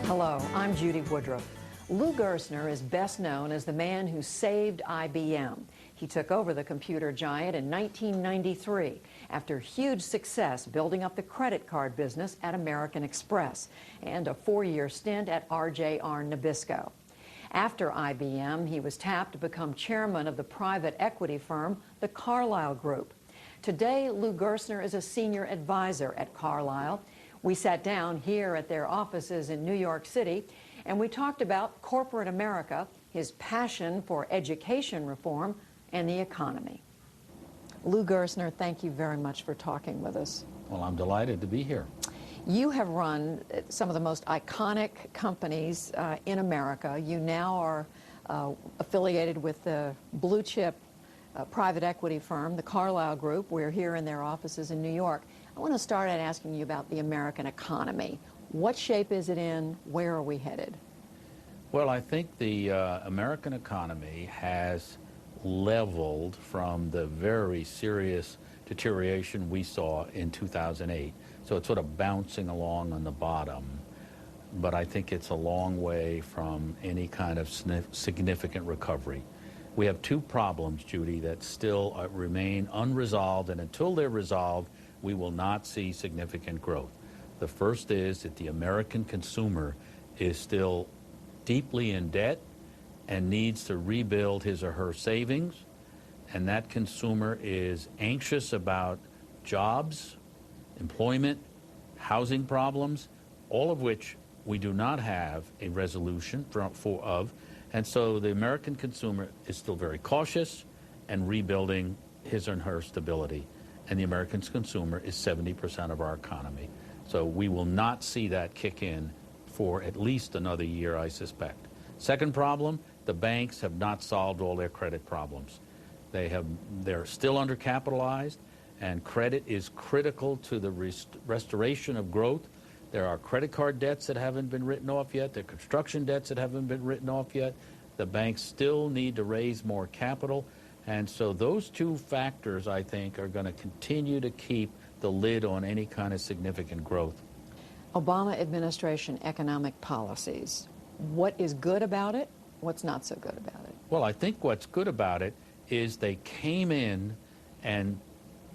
Hello, I'm Judy Woodruff. Lou Gerstner is best known as the man who saved IBM. He took over the computer giant in 1993 after huge success building up the credit card business at American Express and a 4-year stint at RJR Nabisco. After IBM, he was tapped to become chairman of the private equity firm, the Carlyle Group. Today, Lou Gerstner is a senior advisor at Carlyle. We sat down here at their offices in New York City, and we talked about corporate America, his passion for education reform, and the economy. Lou Gerstner, thank you very much for talking with us. Well, I'm delighted to be here. You have run some of the most iconic companies in America. You now are affiliated with the blue chip private equity firm, the Carlyle Group. We're here in their offices in New York. I want to start out asking you about the American economy. What shape is it in? Where are we headed? Well, I think the American economy has leveled from the very serious deterioration we saw in 2008. So it's sort of bouncing along on the bottom. But I think it's a long way from any kind of significant recovery. We have two problems, Judy, that still remain unresolved, and until they're resolved, we will not see significant growth. The first is that the American consumer is still deeply in debt and needs to rebuild his or her savings, and that consumer is anxious about jobs, employment, housing problems, all of which we do not have a resolution of. And so the American consumer is still very cautious and rebuilding his or her stability. And the American consumer is 70% of our economy. So we will not see that kick in for at least another year, I suspect. Second problem, the banks have not solved all their credit problems. They're still undercapitalized, and credit is critical to the restoration of growth. There are credit card debts that haven't been written off yet. There are construction debts that haven't been written off yet. The banks still need to raise more capital. And so those two factors, I think, are going to continue to keep the lid on any kind of significant growth. Obama administration economic policies. What is good about it? What's not so good about it? Well, I think what's good about it is they came in and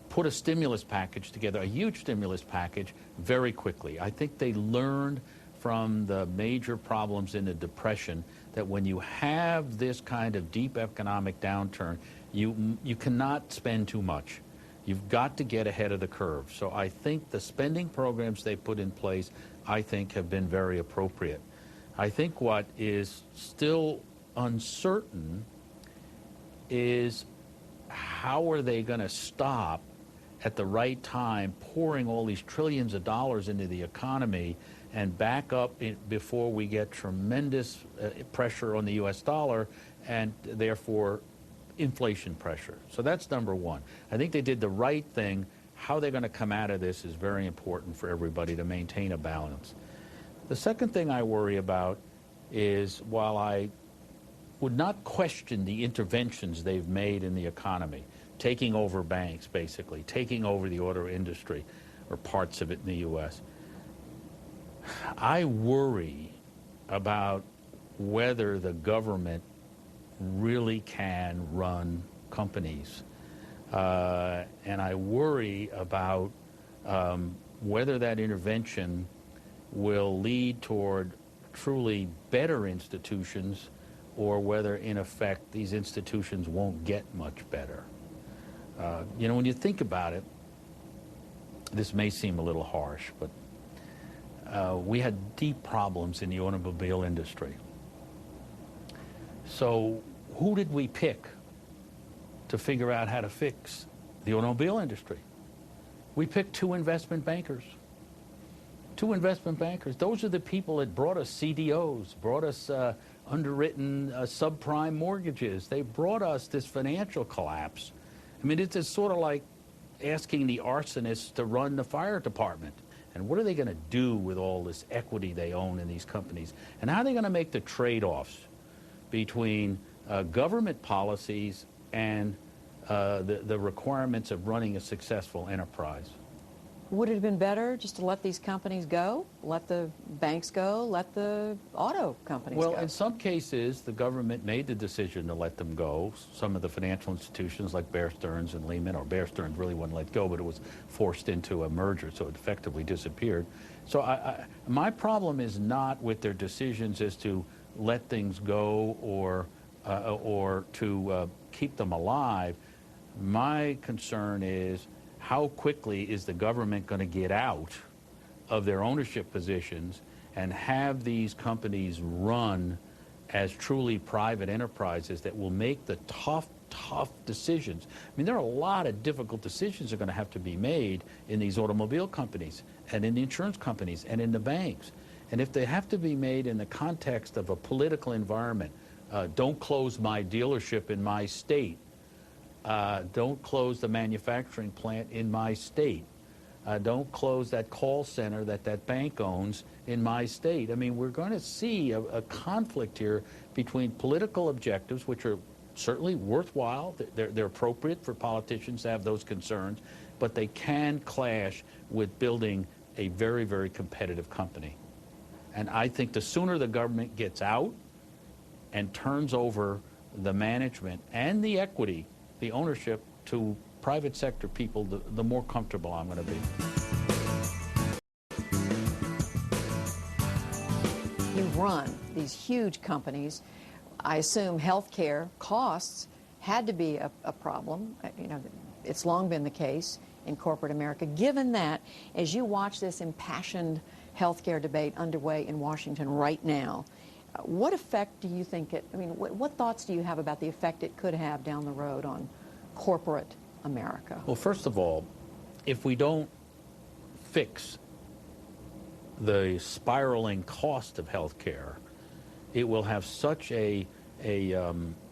put a stimulus package together, a huge stimulus package, very quickly. I think they learned from the major problems in the Depression that when you have this kind of deep economic downturn, you cannot spend too much. You've got to get ahead of the curve. So I think the spending programs they put in place, I think, have been very appropriate. I think what is still uncertain is how are they going to stop at the right time pouring all these trillions of dollars into the economy and back up before we get tremendous pressure on the U.S. dollar and therefore inflation pressure. So that's number one. I think they did the right thing. How they're going to come out of this is very important for everybody to maintain a balance. The second thing I worry about is, while I would not question the interventions they've made in the economy, taking over banks, basically, taking over the auto industry or parts of it in the U.S., I worry about whether the government really can run companies. And I worry about whether that intervention will lead toward truly better institutions or whether, in effect, these institutions won't get much better. You know, when you think about it, this may seem a little harsh, but we had deep problems in the automobile industry. So who did we pick to figure out how to fix the automobile industry? We picked two investment bankers. Two investment bankers. Those are the people that brought us CDOs, brought us underwritten subprime mortgages. They brought us this financial collapse. I mean, it's sort of like asking the arsonists to run the fire department. And what are they going to do with all this equity they own in these companies? And how are they going to make the trade-offs between government policies and the requirements of running a successful enterprise? Would it have been better just to let these companies go, let the banks go, let the auto companies go? Well, in some cases, the government made the decision to let them go. Some of the financial institutions like Bear Stearns and Lehman, or Bear Stearns really wasn't let go, but it was forced into a merger, so it effectively disappeared. So my problem is not with their decisions as to let things go or to keep them alive. My concern is how quickly is the government going to get out of their ownership positions and have these companies run as truly private enterprises that will make the tough decisions. I mean, there are a lot of difficult decisions that are going to have to be made in these automobile companies and in the insurance companies and in the banks. And if they have to be made in the context of a political environment, don't close my dealership in my state, don't close the manufacturing plant in my state, don't close that call center that bank owns in my state. I mean, we're going to see a conflict here between political objectives, which are certainly worthwhile. They're appropriate for politicians to have those concerns, but they can clash with building a very, very competitive company. And I think the sooner the government gets out and turns over the management and the equity, the ownership, to private sector people, the more comfortable I'm going to be. You run these huge companies. I assume healthcare costs had to be a problem. You know, it's long been the case in corporate America. Given that, as you watch this impassioned healthcare debate underway in Washington right now, what effect do you think what thoughts do you have about the effect it could have down the road on corporate America? Well, first of all, if we don't fix the spiraling cost of health care, it will have such a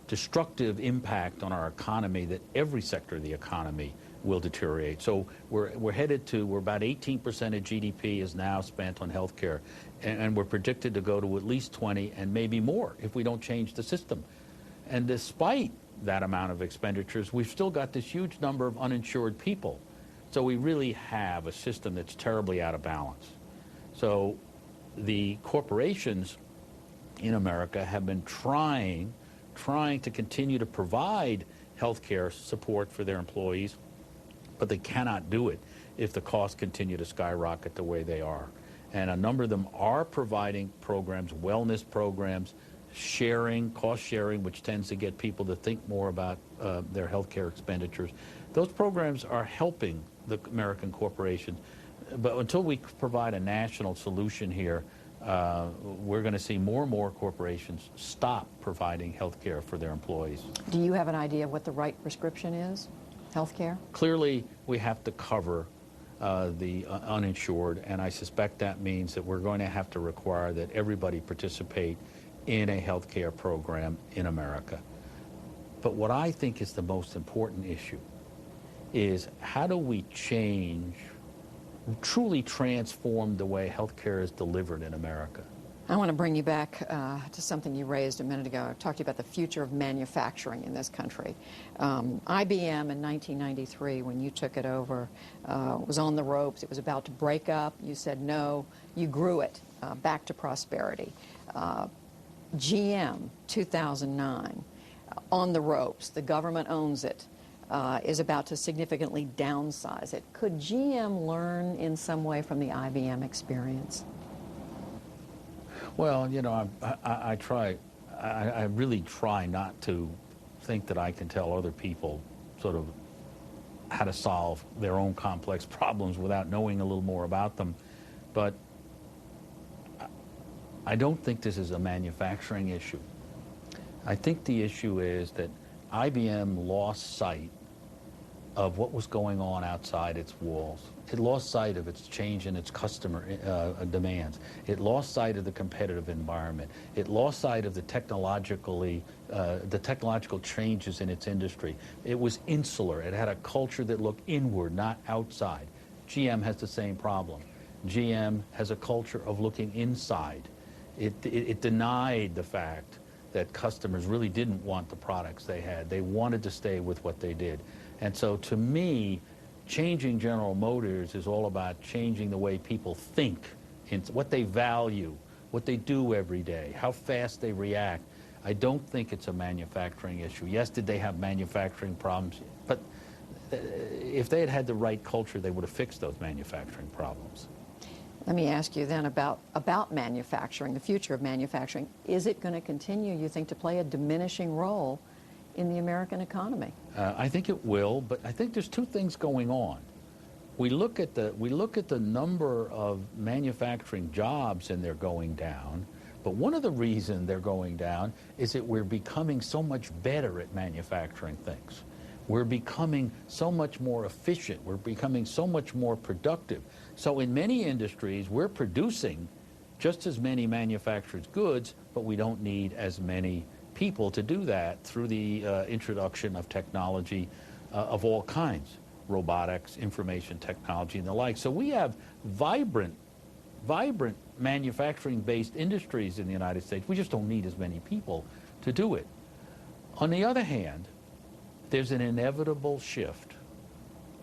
destructive impact on our economy that every sector of the economy will deteriorate. So we're about 18% of GDP is now spent on health care, and we're predicted to go to at least 20 and maybe more if we don't change the system. And despite that amount of expenditures, we've still got this huge number of uninsured people. So we really have a system that's terribly out of balance. So the corporations in America have been trying to continue to provide health care support for their employees, but they cannot do it if the costs continue to skyrocket the way they are. And a number of them are providing programs, wellness programs, cost sharing, which tends to get people to think more about their health care expenditures. Those programs are helping the American corporations. But until we provide a national solution here, we're going to see more and more corporations stop providing health care for their employees. Do you have an idea of what the right prescription is? Health care? Clearly, we have to cover the uninsured, and I suspect that means that we're going to have to require that everybody participate in a health care program in America. But what I think is the most important issue is how do we truly transform the way health care is delivered in America? I want to bring you back to something you raised a minute ago. I talked to you about the future of manufacturing in this country. IBM in 1993, when you took it over, was on the ropes. It was about to break up. You said no. You grew it back to prosperity. GM, 2009, on the ropes. The government owns it. Is about to significantly downsize it. Could GM learn in some way from the IBM experience? Well, you know, I really try not to think that I can tell other people sort of how to solve their own complex problems without knowing a little more about them. But I don't think this is a manufacturing issue. I think the issue is that IBM lost sight of what was going on outside its walls. It lost sight of its change in its customer demands. It lost sight of the competitive environment. It lost sight of the technological changes in its industry. It was insular. It had a culture that looked inward, not outside. GM has the same problem. GM has a culture of looking inside. It denied the fact that customers really didn't want the products they had. They wanted to stay with what they did. And so to me, changing General Motors is all about changing the way people think, what they value, what they do every day, how fast they react. I don't think it's a manufacturing issue. Yes, did they have manufacturing problems? But if they had had the right culture, they would have fixed those manufacturing problems. Let me ask you then about manufacturing, the future of manufacturing. Is it going to continue, you think, to play a diminishing role in the American economy? I think it will, but I think there's two things going on. We look at the number of manufacturing jobs, and they're going down. But one of the reasons they're going down is that we're becoming so much better at manufacturing things. We're becoming so much more efficient. We're becoming so much more productive. So in many industries, we're producing just as many manufactured goods, but we don't need as many people to do that through the introduction of technology of all kinds, robotics, information technology, and the like. So we have vibrant manufacturing-based industries in the United States. We just don't need as many people to do it. On the other hand, there's an inevitable shift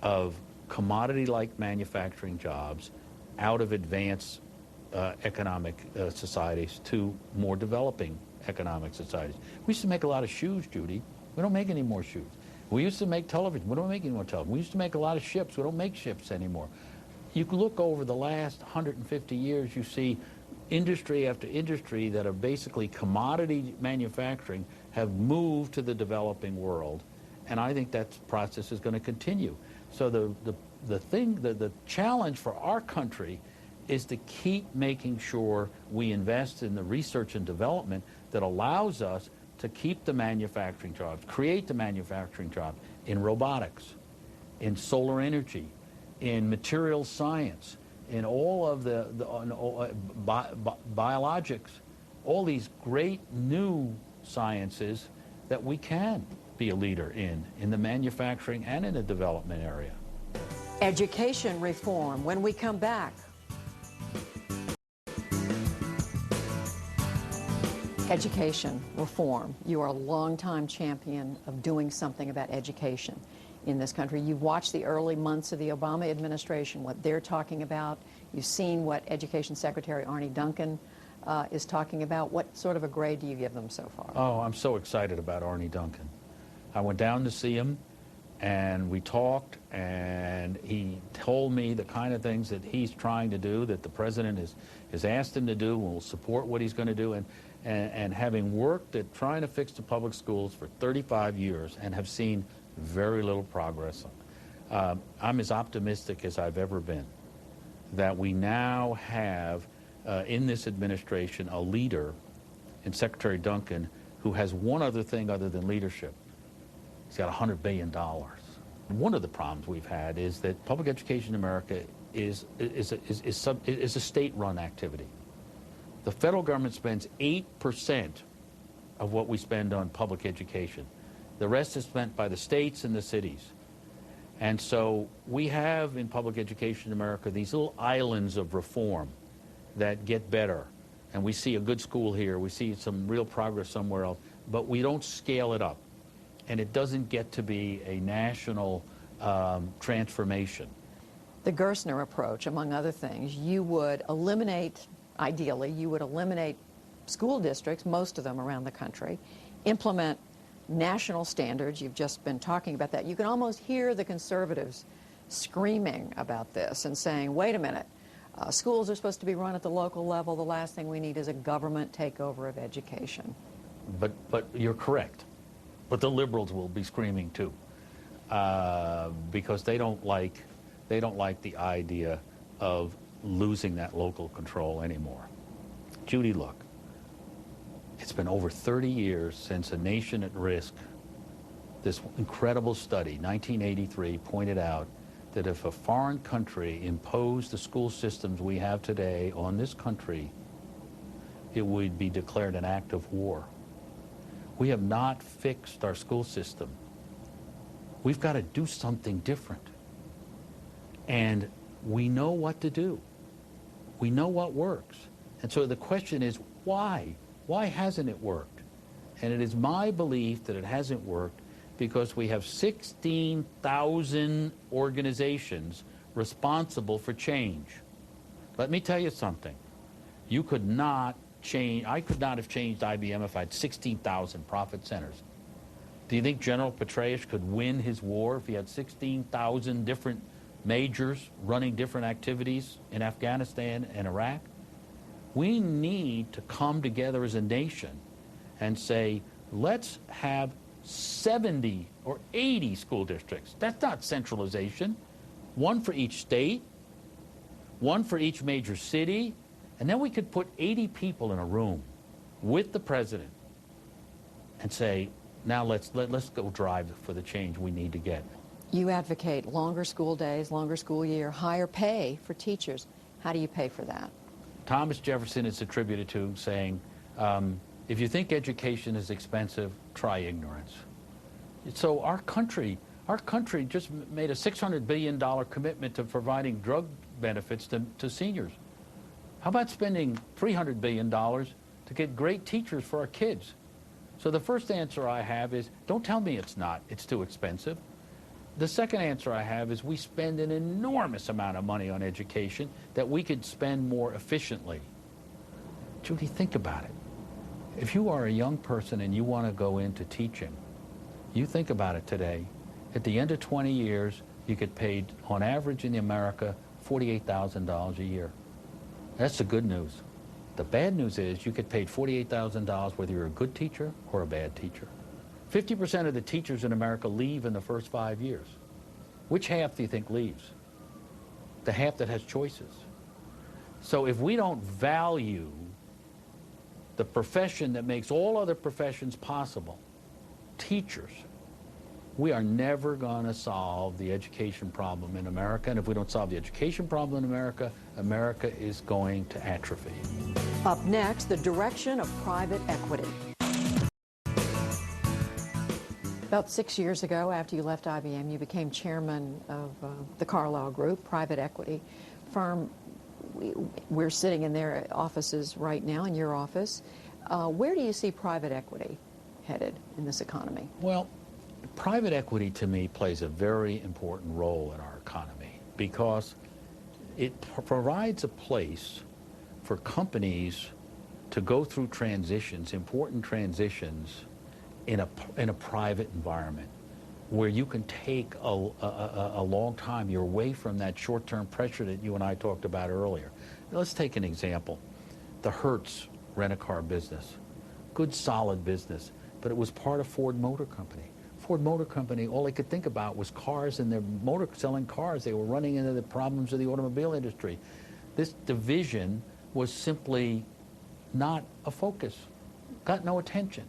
of commodity-like manufacturing jobs out of advanced economic societies to more developing economic societies. We used to make a lot of shoes, Judy. We don't make any more shoes. We used to make television. We don't make any more television. We used to make a lot of ships. We don't make ships anymore. You can look over the last 150 years, you see industry after industry that are basically commodity manufacturing have moved to the developing world. And I think that process is going to continue. So the challenge for our country is to keep making sure we invest in the research and development that allows us to keep the manufacturing jobs, create the manufacturing jobs in robotics, in solar energy, in material science, in all of the biologics, all these great new sciences that we can be a leader in the manufacturing and in the development area. Education reform when we come back. Education reform. You are a longtime champion of doing something about education in this country. You've watched the early months of the Obama administration, what they're talking about. You've seen what Education Secretary Arne Duncan is talking about. What sort of a grade do you give them so far? Oh, I'm so excited about Arne Duncan. I went down to see him, and we talked, and he told me the kind of things that he's trying to do, that the president has asked him to do, and will support what he's going to do. And having worked at trying to fix the public schools for 35 years and have seen very little progress, I'm as optimistic as I've ever been that we now have in this administration a leader in Secretary Duncan who has one other thing other than leadership. He's got $100 billion. One of the problems we've had is that public education in America is a state-run activity. The federal government spends 8% of what we spend on public education. The rest is spent by the states and the cities. And so we have in public education in America these little islands of reform that get better. And we see a good school here, we see some real progress somewhere else, but we don't scale it up. And it doesn't get to be a national transformation. The Gerstner approach, among other things, you would eliminate, ideally, you would eliminate school districts, most of them around the country, implement national standards. You've just been talking about that. You can almost hear the conservatives screaming about this and saying, wait a minute, schools are supposed to be run at the local level. The last thing we need is a government takeover of education. But you're correct. But the liberals will be screaming too, because they don't like the idea of losing that local control anymore. Judy, look, it's been over 30 years since A Nation at Risk, this incredible study, 1983, pointed out that if a foreign country imposed the school systems we have today on this country, it would be declared an act of war. We have not fixed our school system. We've got to do something different. And we know what to do. We know what works. And so the question is, why? Why hasn't it worked? And it is my belief that it hasn't worked because we have 16,000 organizations responsible for change. Let me tell you something. You could not change, I could not have changed IBM if I had 16,000 profit centers. Do you think General Petraeus could win his war if he had 16,000 different majors running different activities in Afghanistan and Iraq? We need to come together as a nation and say, let's have 70 or 80 school districts. That's not centralization. One for each state, one for each major city, and then we could put 80 people in a room with the president and say, now let's go drive for the change we need to get. You advocate longer school days, longer school year, higher pay for teachers. How do you pay for that? Thomas Jefferson is attributed to saying, if you think education is expensive, try ignorance. So our country just made a $600 billion commitment to providing drug benefits to seniors. How about spending $300 billion to get great teachers for our kids? So the first answer I have is, don't tell me it's not. It's too expensive. The second answer I have is we spend an enormous amount of money on education that we could spend more efficiently. Judy, think about it. If you are a young person and you want to go into teaching, you think about it today. At the end of 20 years, you get paid, on average in America, $48,000 a year. That's the good news. The bad news is you get paid $48,000 whether you're a good teacher or a bad teacher. 50% of the teachers in America leave in the first 5 years. Which half do you think leaves? The half that has choices. So if we don't value the profession that makes all other professions possible, teachers, we are never going to solve the education problem in America. And if we don't solve the education problem in America, America is going to atrophy. Up next, the direction of private equity. About 6 years ago, after you left IBM, you became chairman of the Carlyle Group, private equity firm. We're sitting in their offices right now, in your office. Where do you see private equity headed in this economy? Well, private equity to me plays a very important role in our economy because it provides a place for companies to go through transitions, important transitions, in a private environment where you can take a long time. You're away from that short-term pressure that you and I talked about earlier. Let's take an example. The Hertz rent-a-car business. Good, solid business, but it was part of Ford Motor Company. Ford Motor Company, all they could think about was cars and their selling cars. They were running into the problems of the automobile industry. This division was simply not a focus, got no attention.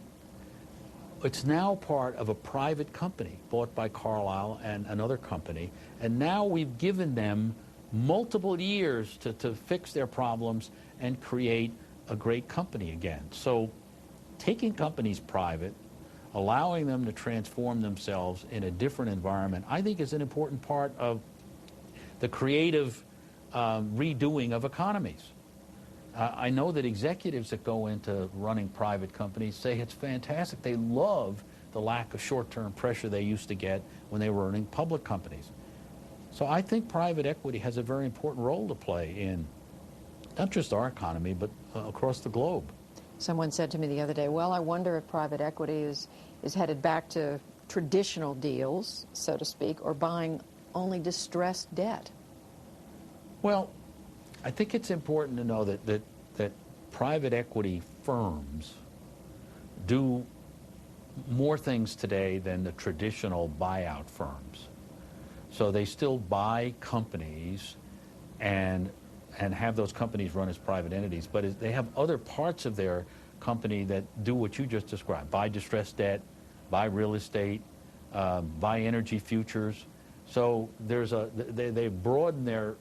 It's now part of a private company bought by Carlyle and another company, and now we've given them multiple years to fix their problems and create a great company again. So taking companies private, allowing them to transform themselves in a different environment, I think is an important part of the creative redoing of economies. I know that executives that go into running private companies say it's fantastic. They love the lack of short-term pressure they used to get when they were running public companies. So I think private equity has a very important role to play in not just our economy, but across the globe. Someone said to me the other day, well, I wonder if private equity is headed back to traditional deals, so to speak, or buying only distressed debt. Well, I think it's important to know that private equity firms do more things today than the traditional buyout firms. So they still buy companies and have those companies run as private entities, but they have other parts of their company that do what you just described: buy distressed debt, buy real estate, buy energy futures. So they broaden their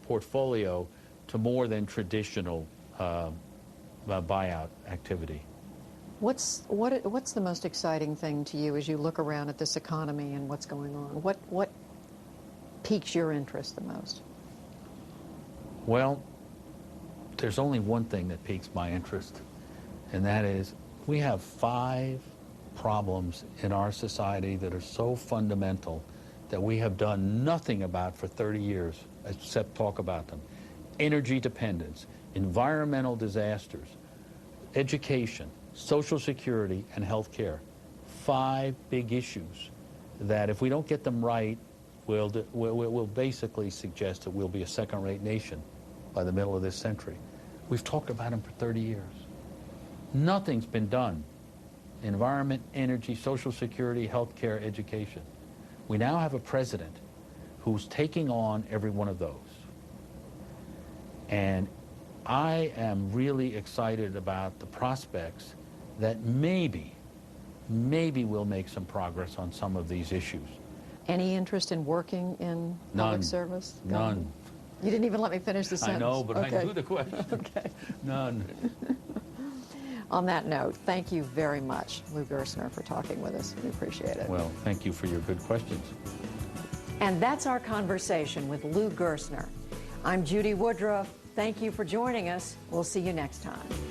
portfolio to more than traditional buyout activity. What's the most exciting thing to you as you look around at this economy and what's going on? What piques your interest the most? Well, there's only one thing that piques my interest, and that is we have 5 problems in our society that are so fundamental that we have done nothing about for 30 years except talk about them. Energy dependence, environmental disasters, education, Social Security, and health care. 5 big issues that if we don't get them right, will basically suggest that we'll be a second-rate nation by the middle of this century. We've talked about them for 30 years. Nothing's been done. Environment, energy, Social Security, health care, education. We now have a president who's taking on every one of those. And I am really excited about the prospects that maybe we'll make some progress on some of these issues. Any interest in working in public service? None. You didn't even let me finish the sentence. I know, but okay. I knew the question. Okay. None. On that note, thank you very much, Lou Gerstner, for talking with us. We appreciate it. Well, thank you for your good questions. And that's our conversation with Lou Gerstner. I'm Judy Woodruff. Thank you for joining us. We'll see you next time.